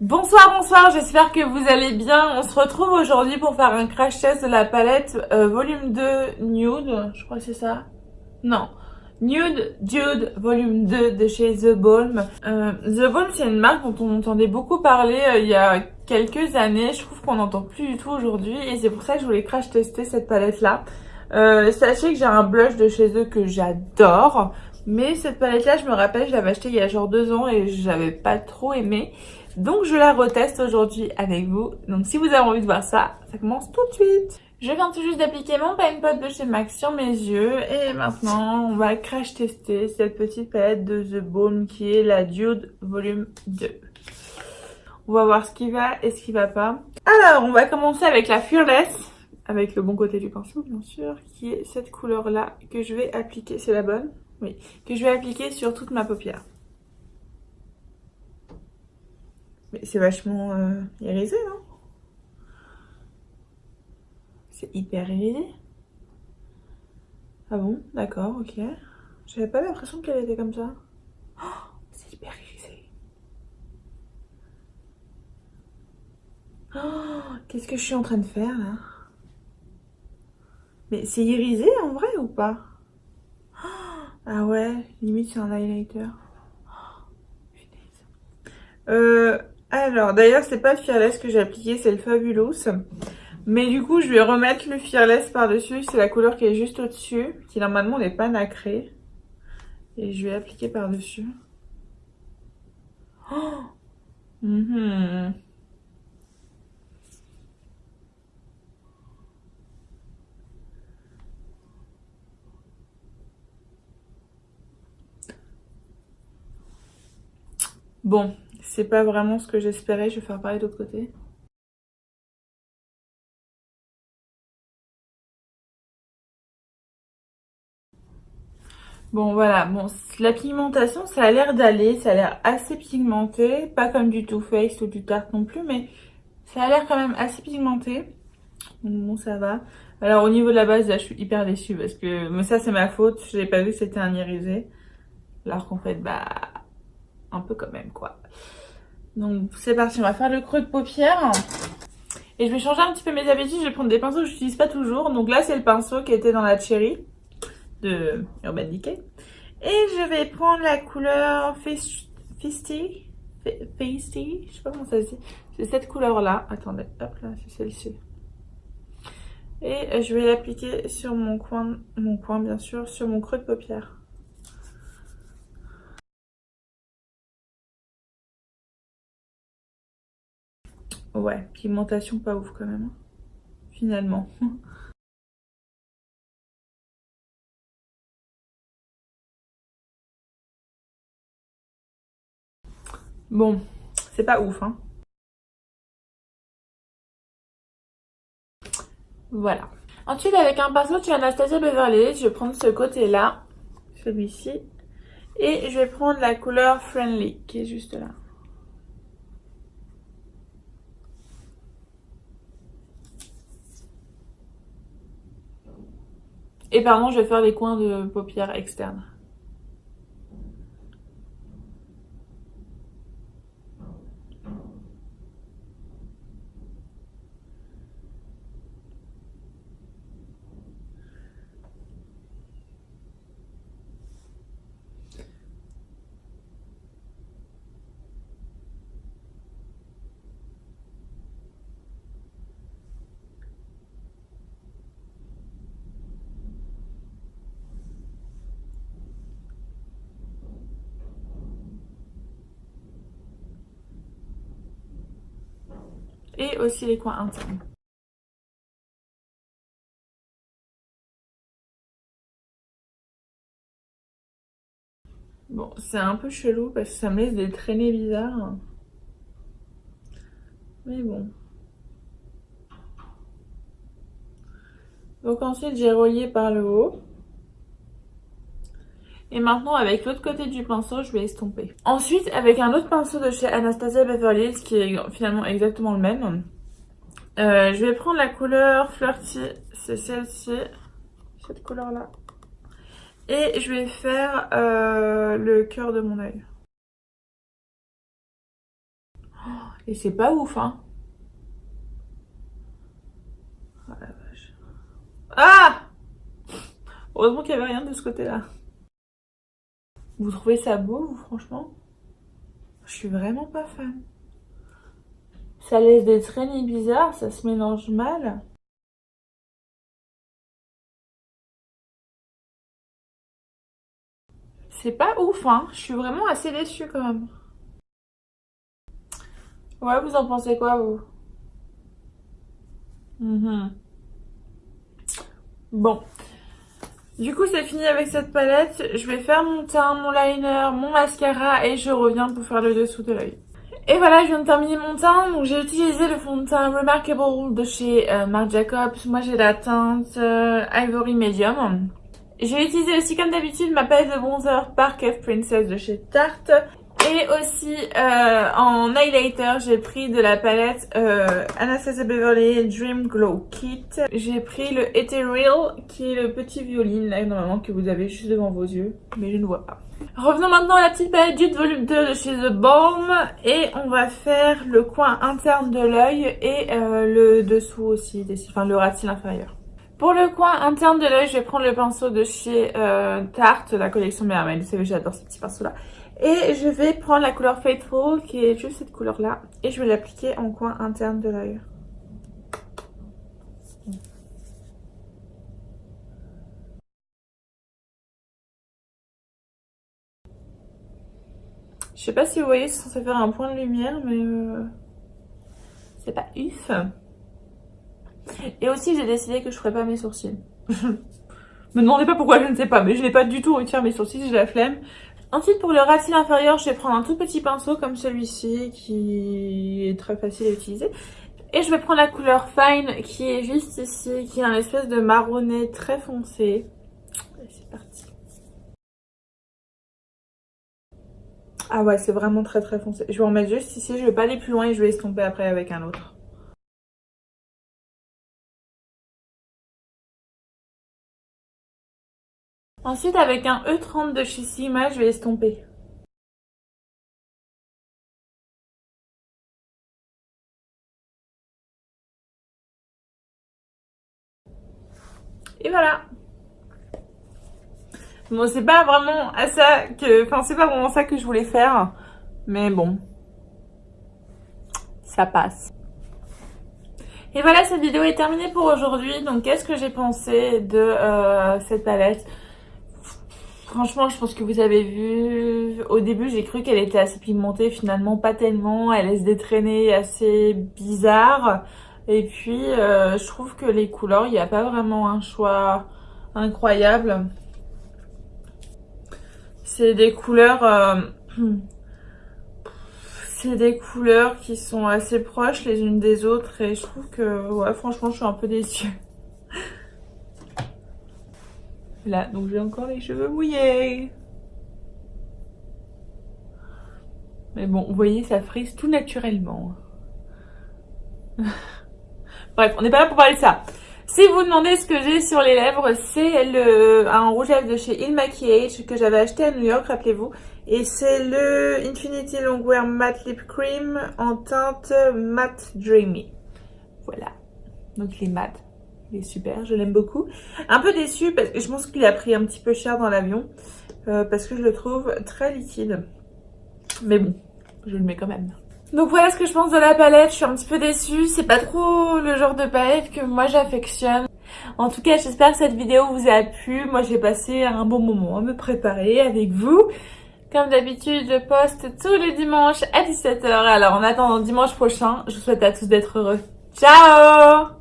Bonsoir, bonsoir, j'espère que vous allez bien. On se retrouve aujourd'hui pour faire un crash test de la palette volume 2 Nude, je crois que c'est ça. Non, Nude Dude volume 2 de chez The Balm. The Balm, c'est une marque dont on entendait beaucoup parler il y a quelques années. Je trouve qu'on n'entend plus du tout aujourd'hui et c'est pour ça que je voulais crash tester cette palette-là. Sachez que j'ai un blush de chez eux que j'adore. Mais cette palette-là, je me rappelle, je l'avais achetée il y a genre 2 ans et j'avais pas trop aimé. Donc je la reteste aujourd'hui avec vous. Donc si vous avez envie de voir ça, ça commence tout de suite. Je viens tout juste d'appliquer mon Paint Pot de chez MAC sur mes yeux. Et maintenant, on va crash tester cette petite palette de The Balm qui est la Dude Volume 2. On va voir ce qui va et ce qui va pas. Alors, on va commencer avec la Fearless. Avec le bon côté du pinceau, bien sûr. Qui est cette couleur-là que je vais appliquer. C'est la bonne? Oui. Que je vais appliquer sur toute ma paupière. Mais c'est vachement irisé, non? C'est hyper irisé. Ah bon? D'accord, ok. J'avais pas l'impression qu'elle était comme ça. Oh, c'est hyper irisé. Oh, qu'est-ce que je suis en train de faire là? Mais c'est irisé en vrai ou pas? Ah ouais, limite c'est un highlighter. Alors, d'ailleurs, c'est pas le Fearless que j'ai appliqué, c'est le Fabulous. Mais du coup, je vais remettre le Fearless par-dessus. C'est la couleur qui est juste au-dessus, qui normalement n'est pas nacrée. Et je vais appliquer par-dessus. Oh Bon, c'est pas vraiment ce que j'espérais. Je vais faire pareil de l'autre côté. Bon, voilà. Bon, la pigmentation, ça a l'air d'aller. Ça a l'air assez pigmenté. Pas comme du Too Faced ou du Tarte non plus, mais ça a l'air quand même assez pigmenté. Donc bon, ça va. Alors, au niveau de la base, là, je suis hyper déçue parce que... Mais ça, c'est ma faute. Je n'avais pas vu que c'était un irisé. Alors qu'en fait, bah... Un peu quand même, quoi. Donc, c'est parti. On va faire le creux de paupière. Et je vais changer un petit peu mes habitudes. Je vais prendre des pinceaux que je n'utilise pas toujours. Donc là, c'est le pinceau qui était dans la Cherry de Urban Decay. Et je vais prendre la couleur Feisty. Feisty, je sais pas comment ça se dit. C'est cette couleur-là. Attendez, hop là, c'est celle-ci. Et je vais l'appliquer sur mon coin bien sûr, sur mon creux de paupière. Ouais, pigmentation pas ouf quand même, finalement. Bon, c'est pas ouf, hein. Voilà. Ensuite, avec un pinceau de chez Anastasia Beverly Hills, je vais prendre ce côté-là, celui-ci. Et je vais prendre la couleur Friendly, qui est juste là. Et pardon, je vais faire les coins de paupières externes. Et aussi les coins internes. Bon, c'est un peu chelou parce que ça me laisse des traînées bizarres. Mais bon. Donc ensuite, j'ai relié par le haut. Et maintenant, avec l'autre côté du pinceau, je vais estomper. Ensuite, avec un autre pinceau de chez Anastasia Beverly Hills, qui est finalement exactement le même, je vais prendre la couleur Flirty, c'est celle-ci, cette couleur-là. Et je vais faire le cœur de mon œil. Oh, Et c'est pas ouf, hein. Oh la vache. Ah! Heureusement qu'il y avait rien de ce côté-là. Vous trouvez ça beau, vous, franchement? Je suis vraiment pas fan. Ça laisse des traînées bizarres, ça se mélange mal. C'est pas ouf, hein. Je suis vraiment assez déçue quand même. Ouais, vous en pensez quoi, vous? Mhm. Bon. Du coup, c'est fini avec cette palette. Je vais faire mon teint, mon liner, mon mascara et je reviens pour faire le dessous de l'œil. Et voilà, je viens de terminer mon teint. Donc, j'ai utilisé le fond de teint Remarkable de chez Marc Jacobs. Moi, j'ai la teinte Ivory Medium. J'ai utilisé aussi, comme d'habitude, ma palette de bronzer Park Princess de chez Tarte. Et aussi, en highlighter, j'ai pris de la palette Anastasia Beverly Dream Glow Kit. J'ai pris le Ethereal, qui est le petit violine, là, normalement, que vous avez juste devant vos yeux. Mais je ne vois pas. Revenons maintenant à la petite palette Dude Volume 2 de chez The Balm. Et on va faire le coin interne de l'œil et le dessous aussi, enfin le ras de cils inférieur. Pour le coin interne de l'œil, je vais prendre le pinceau de chez Tarte, la collection Mermaid. Vous savez, j'adore ces petits pinceaux-là. Et je vais prendre la couleur Faithful, qui est juste cette couleur-là. Et je vais l'appliquer en coin interne de l'œil. Je sais pas si vous voyez, c'est censé faire un point de lumière, mais c'est pas ouf. Et aussi, j'ai décidé que je ferais pas mes sourcils. Me demandez pas pourquoi, je ne sais pas, mais je n'ai pas du tout envie de faire mes sourcils, j'ai la flemme. Ensuite, pour le ras de cils inférieur, je vais prendre un tout petit pinceau comme celui-ci, qui est très facile à utiliser. Et je vais prendre la couleur Fine, qui est juste ici, qui est un espèce de marronné très foncé. Et c'est parti. Ah ouais, c'est vraiment très très foncé. Je vais en mettre juste ici, je vais pas aller plus loin et je vais estomper après avec un autre. Ensuite, avec un E30 de chez Sigma, je vais estomper. Et voilà. Bon, c'est pas vraiment à ça que... Enfin, c'est pas vraiment ça que je voulais faire. Mais bon. Ça passe. Et voilà, cette vidéo est terminée pour aujourd'hui. Donc, qu'est-ce que j'ai pensé de cette palette? Franchement, je pense que vous avez vu. Au début, j'ai cru qu'elle était assez pigmentée. Finalement, pas tellement. Elle laisse des traînées assez bizarres. Et puis, je trouve que les couleurs, il n'y a pas vraiment un choix incroyable. C'est des couleurs... c'est des couleurs qui sont assez proches les unes des autres. Et je trouve que, ouais, franchement, je suis un peu déçue. Là, donc j'ai encore les cheveux mouillés. Mais bon, vous voyez, ça frise tout naturellement. Bref, on n'est pas là pour parler de ça. Si vous demandez ce que j'ai sur les lèvres, c'est un rouge à lèvres de chez Il Makiage que j'avais acheté à New York, rappelez-vous. Et c'est le Infinity Longwear Matte Lip Cream en teinte Matte Dreamy. Voilà. Donc il est mat. Il est super, je l'aime beaucoup. Un peu déçue parce que je pense qu'il a pris un petit peu cher dans l'avion. Parce que je le trouve très liquide. Mais bon, je le mets quand même. Donc voilà ce que je pense de la palette. Je suis un petit peu déçue. C'est pas trop le genre de palette que moi j'affectionne. En tout cas, j'espère que cette vidéo vous a plu. Moi, j'ai passé un bon moment à me préparer avec vous. Comme d'habitude, je poste tous les dimanches à 17 h. Alors en attendant dimanche prochain, je vous souhaite à tous d'être heureux. Ciao!